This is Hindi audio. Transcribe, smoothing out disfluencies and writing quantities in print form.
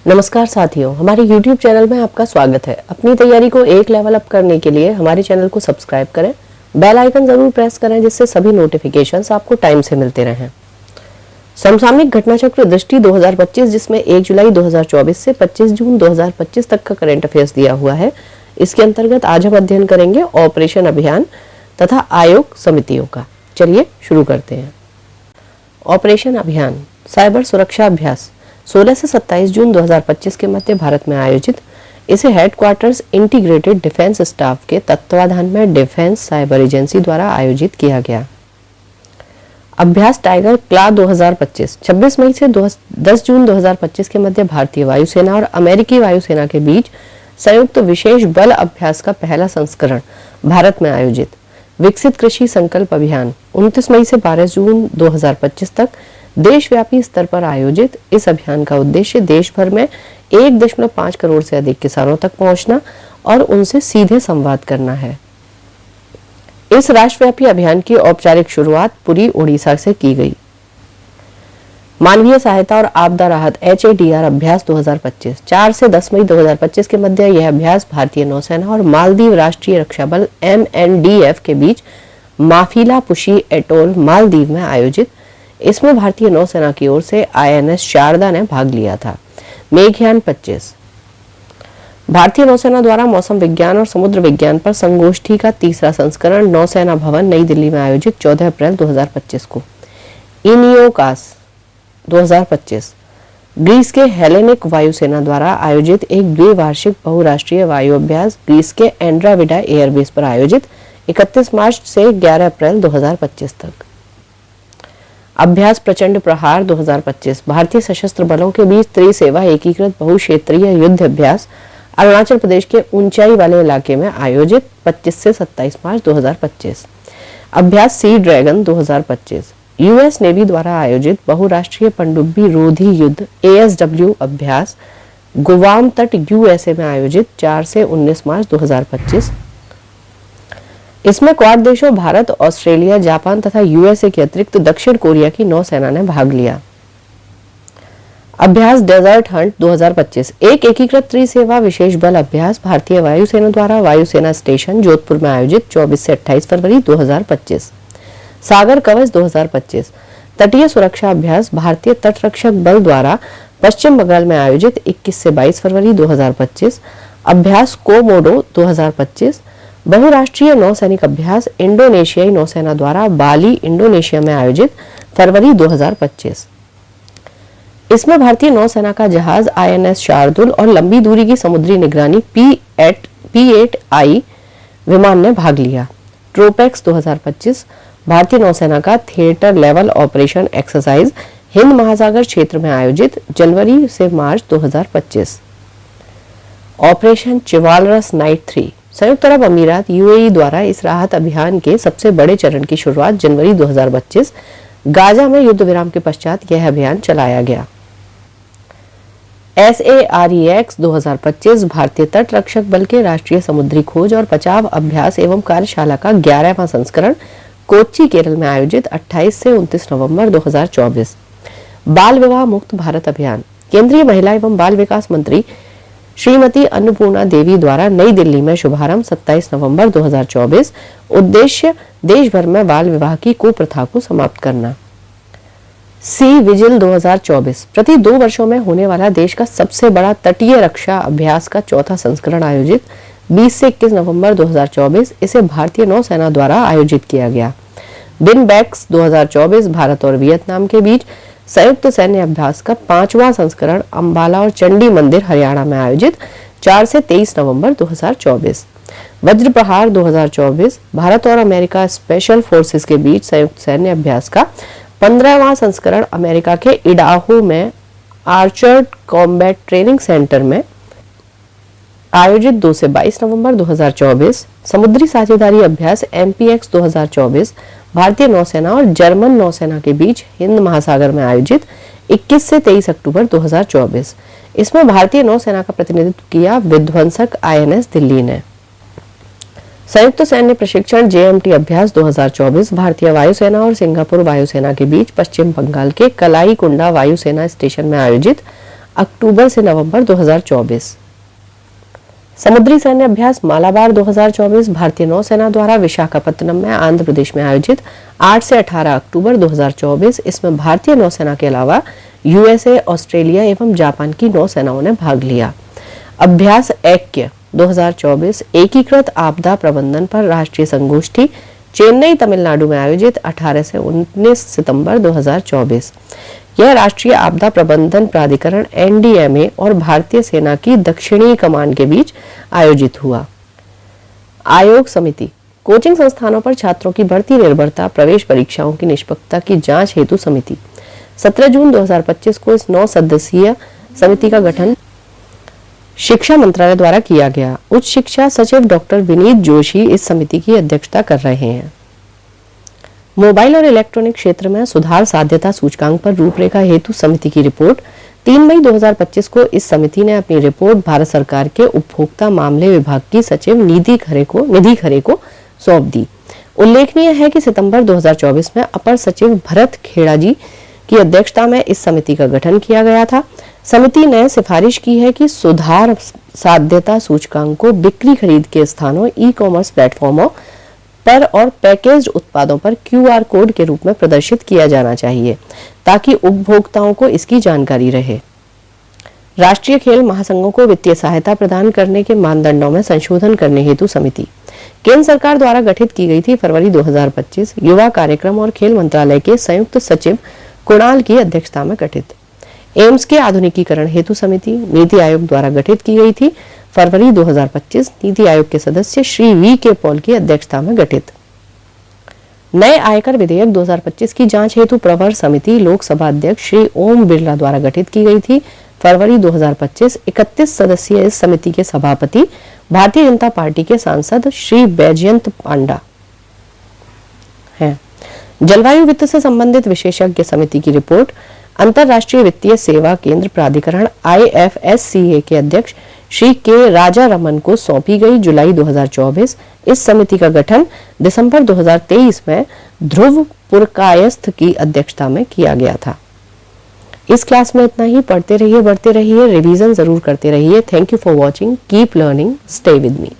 नमस्कार साथियों, हमारे YouTube चैनल में आपका स्वागत है। अपनी तैयारी को एक लेवल अप करने के लिए हमारे चैनल को सब्सक्राइब करें, बेल आइकन जरूर प्रेस करें जिससे सभी नोटिफिकेशंस आपको टाइम से मिलते रहें। समसामयिक घटना चक्र दृष्टि 2025 जिसमें 1 जुलाई 2024 से 25 जून 2025 तक का करंट अफेयर्स दिया हुआ है। इसके अंतर्गत आज हम अध्ययन करेंगे ऑपरेशन अभियान तथा आयोग समितियों का। चलिए शुरू करते हैं। ऑपरेशन अभियान साइबर सुरक्षा अभ्यास 16 से 27 जून 2025 के मध्य भारत में आयोजित। इसे हेडक्वार्टर्स इंटीग्रेटेड डिफेंस स्टाफ के तत्वाधान में डिफेंस साइबर एजेंसी द्वारा आयोजित किया गया। अभ्यास टाइगर क्ला 2025 26 मई से 10 जून 2025 के मध्य भारतीय वायुसेना और अमेरिकी वायुसेना के बीच संयुक्त विशेष बल अभ्यास का पहला संस्करण भारत में आयोजित। विकसित कृषि संकल्प अभियान 29 मई से 12 जून 2025 तक देशव्यापी स्तर पर आयोजित। इस अभियान का उद्देश्य देश भर में 1.5 करोड़ से अधिक किसानों तक पहुंचना और उनसे सीधे संवाद करना है। इस राष्ट्रव्यापी अभियान की औपचारिक शुरुआत पुरी, ओडिशा से की गई। मानवीय सहायता और आपदा राहत HADR अभ्यास 2025 4 से 10 मई 2025 के मध्य यह अभ्यास भारतीय नौसेना और मालदीव राष्ट्रीय रक्षा बल MNDF के बीच माफिलापुशी एटोल मालदीव में आयोजित। इसमें भारतीय नौसेना की ओर से INS शारदा ने भाग लिया था। मेघयान 25 भारतीय नौसेना द्वारा मौसम विज्ञान और समुद्र विज्ञान पर संगोष्ठी का तीसरा संस्करण नौसेना भवन नई दिल्ली में आयोजित 14 अप्रैल 2025 को। इनियोकास 2025 ग्रीस के हेलेनिक वायुसेना द्वारा आयोजित एक द्विवार्षिक बहुराष्ट्रीय वायु अभ्यास ग्रीस के एंड्राविडा एयरबेस पर आयोजित 31 मार्च से 11 अप्रैल 2025 तक। अभ्यास प्रचंड प्रहार 2025 भारतीय सशस्त्र बलों के बीच त्रिसेवा एकीकृत बहुक्षेत्रीय युद्ध अभ्यास अरुणाचल प्रदेश के ऊंचाई वाले इलाके में आयोजित 25 से 27 मार्च 2025। अभ्यास सी ड्रैगन 2025 US नेवी द्वारा आयोजित बहुराष्ट्रीय पनडुब्बी रोधी युद्ध ASW अभ्यास गुवाम तट USA में आयोजित 4 से 19 मार्च 2025। इसमें क्वाड देशों भारत, ऑस्ट्रेलिया, जापान तथा USA के अतिरिक्त दक्षिण कोरिया की नौसेना ने भाग लिया। अभ्यास डेजर्ट हंट 2025 एक एकीकृत त्रिसेवा विशेष बल अभ्यास भारतीय वायुसेना द्वारा वायुसेना स्टेशन जोधपुर में आयोजित 24 से 28 फरवरी 2025। सागर कवच 2025 तटीय सुरक्षा अभ्यास भारतीय तटरक्षक बल द्वारा पश्चिम बंगाल में आयोजित 21 से 22 फरवरी 2025। अभ्यास कोमोडो 2025 बहुराष्ट्रीय नौसैनिक अभ्यास इंडोनेशियाई नौसेना द्वारा बाली, इंडोनेशिया में आयोजित फरवरी 2025। इसमें भारतीय नौसेना का जहाज INS शार्दुल और लंबी दूरी की समुद्री निगरानी P8I विमान ने भाग लिया। ट्रोपेक्स 2025 भारतीय नौसेना का theatre level operation exercise Hind महासागर क्षेत्र में आयोजित जनवरी से मार्च 2025। ऑपरेशन चिवालरस नाइट 3 संयुक्त अरब अमीरात UAE द्वारा इस राहत अभियान के सबसे बड़े चरण की शुरुआत जनवरी 2025 गाजा में युद्ध विराम के पश्चात यह अभियान चलाया गया। SAREX 2025 भारतीय तट रक्षक बल के राष्ट्रीय समुद्री खोज और बचाव अभ्यास एवं कार्यशाला का 11वां संस्करण कोच्चि, केरल में आयोजित 28 से 29 नवंबर 2024। बाल विवाह मुक्त भारत अभियान केंद्रीय महिला एवं बाल विकास मंत्री श्रीमती अन्नपूर्णा देवी द्वारा नई दिल्ली में शुभारंभ 27 नवंबर 2024। उद्देश्य देश भर में बाल विवाह की कुप्रथा को समाप्त करना। सी विजिल 2024 प्रति 2 वर्षों में होने वाला देश का सबसे बड़ा तटीय रक्षा अभ्यास का चौथा संस्करण आयोजित 20 से 21 नवंबर 2024। इसे भारतीय नौसेना द्वारा आयोजित किया गया। बिनबैक्स 2024 भारत और वियतनाम के बीच संयुक्त सैन्य अभ्यास का 5वां संस्करण अंबाला और चंडी मंदिर, हरियाणा में आयोजित 4 से 23 नवंबर 2024। वज्र प्रहार 2024 भारत और अमेरिका स्पेशल फोर्सेस के बीच संयुक्त सैन्य अभ्यास का 15वां संस्करण अमेरिका के इडाहो में आर्चर्ड कॉम्बैट ट्रेनिंग सेंटर में आयोजित 2 से 22 नवंबर 2024। समुद्री साझेदारी अभ्यास MPX 2024 भारतीय नौसेना और जर्मन नौसेना के बीच हिंद महासागर में आयोजित 21 से 23 अक्टूबर 2024। इसमें भारतीय नौसेना का प्रतिनिधित्व किया विध्वंसक INS दिल्ली ने। संयुक्त सैन्य प्रशिक्षण JMT अभ्यास 2024 भारतीय वायुसेना और सिंगापुर वायुसेना के बीच पश्चिम बंगाल के कलाई कुंडा वायुसेना स्टेशन में आयोजित अक्टूबर से नवंबर 2024। समुद्री सैन्य अभ्यास मालाबार 2024 भारतीय नौसेना द्वारा विशाखापत्तनम में आंध्र प्रदेश में आयोजित 8 से 18 अक्टूबर 2024। इसमें भारतीय नौसेना के अलावा यूएसए, ऑस्ट्रेलिया एवं जापान की नौसेनाओं ने भाग लिया। अभ्यास ऐक्य 2024 एकीकृत आपदा प्रबंधन पर राष्ट्रीय संगोष्ठी चेन्नई, तमिलनाडु में आयोजित 18 से 19 सितंबर 2024। यह राष्ट्रीय आपदा प्रबंधन प्राधिकरण एनडीएमए और भारतीय सेना की दक्षिणी कमान के बीच आयोजित हुआ। आयोग समिति कोचिंग संस्थानों पर छात्रों की बढ़ती निर्भरता, प्रवेश परीक्षाओं की निष्पक्षता की जांच हेतु समिति 17 जून 2025 को इस 9 सदस्यीय समिति का गठन शिक्षा मंत्रालय द्वारा किया गया। उच्च शिक्षा सचिव डॉक्टर विनीत जोशी इस समिति की अध्यक्षता कर रहे हैं। मोबाइल और इलेक्ट्रॉनिक क्षेत्र में सुधार साध्यता सूचकांक पर रूपरेखा हेतु समिति की रिपोर्ट 3 मई 2025 को इस समिति ने अपनी रिपोर्ट भारत सरकार के उपभोक्ता मामले विभाग की सचिव निधि खरे को सौंप दी। उल्लेखनीय है कि सितंबर 2024 में अपर सचिव भरत खेड़ा जी की अध्यक्षता में इस समिति का गठन किया गया था। समिति ने सिफारिश की है कि सुधार साध्यता सूचकांक को बिक्री खरीद के स्थानों, ई कॉमर्स प्लेटफॉर्मों पर और पैकेज्ड उत्पादों पर क्यूआर कोड के रूप में प्रदर्शित किया जाना चाहिए ताकि उपभोक्ताओं को इसकी जानकारी रहे। राष्ट्रीय खेल महासंघों को वित्तीय सहायता प्रदान करने के मानदंडों में संशोधन करने हेतु समिति केंद्र सरकार द्वारा गठित की गई थी। फरवरी 2025 युवा कार्यक्रम और खेल मंत्रालय के संयुक्त सचिव कुणाल की अध्यक्षता में गठित। एम्स के आधुनिकीकरण हेतु समिति नीति आयोग द्वारा गठित की गई थी। फरवरी 2025 नीति आयोग के सदस्य श्री वी के पॉल की अध्यक्षता में गठित। नए आयकर विधेयक 2025 की जांच हेतु प्रवर समिति लोकसभा अध्यक्ष श्री ओम बिरला द्वारा गठित की गई थी। फरवरी 2025 31 सदस्यीय इस समिति के सभापति भारतीय जनता पार्टी के सांसद श्री बैजयंत पांडा हैं। जलवायु वित्त से संबंधित विशेषज्ञ समिति की रिपोर्ट अंतरराष्ट्रीय वित्तीय सेवा केंद्र प्राधिकरण IFSCA के अध्यक्ष श्री के राजा रमन को सौंपी गई। जुलाई 2024 इस समिति का गठन दिसंबर 2023 में ध्रुव पुरकायस्थ की अध्यक्षता में किया गया था। इस क्लास में इतना ही। पढ़ते रहिए, बढ़ते रहिए, रिवीजन जरूर करते रहिए। Thank you for watching. Keep learning, stay with me.